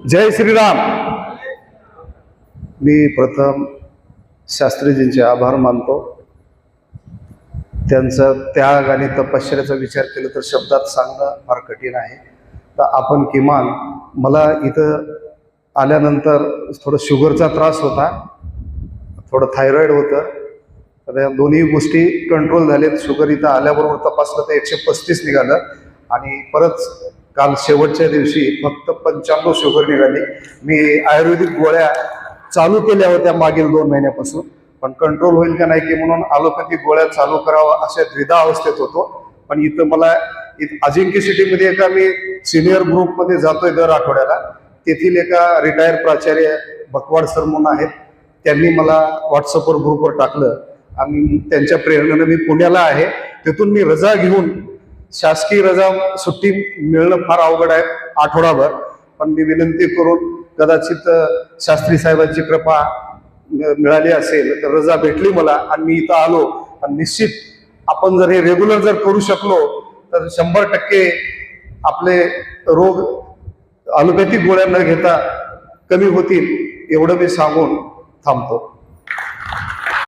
जय श्रीराम। मी प्रथम शास्त्रीजींचे आभार मानतो। त्यांचा त्याग आणि तपश्चर्याचा विचार केला तर शब्दात सांगणं फार कठीण आहे। तर आपण किमान मला इथं आल्यानंतर थोडं शुगरचा त्रास होता, थोडं थायरॉइड होतं, तर या दोन्ही गोष्टी कंट्रोल झालेत। शुगर इथं आल्याबरोबर तपासलं तर 135 निघालं आणि परत काल शेवटच्या दिवशी फक्त 95 शुगर निघाली। मी आयुर्वेदिक गोळ्या चालू केल्या होत्या मागील 2 महिन्यापासून, पण कंट्रोल होईल का नाही की म्हणून ॲलोपॅथिक गोळ्या चालू करावा अशा द्विधा अवस्थेत होतो। पण इथं मला अजिंक्य सिटीमध्ये एका मी सिनियर ग्रुपमध्ये जातोय दर आठवड्याला। तेथील एका रिटायर प्राचार्य बकवाड सर म्हणून आहेत, त्यांनी मला व्हॉट्सअपवर ग्रुपवर टाकलं आणि त्यांच्या प्रेरणेने मी पुण्याला आहे। तिथून मी रजा घेऊन, शासकीय रजा सुट्टी मिळणं फार अवघड आहे आठवडाभर, पण मी विनंती करून कदाचित शास्त्री साहेबांची कृपा मिळाली असेल तर रजा भेटली मला आणि मी इथं आलो। आणि निश्चित आपण जर हे रेग्युलर जर करू शकलो तर 100% आपले रोग ॲलोपॅथिक गोळ्या न घेता कमी होतील, एवढं मी सांगून थांबतो।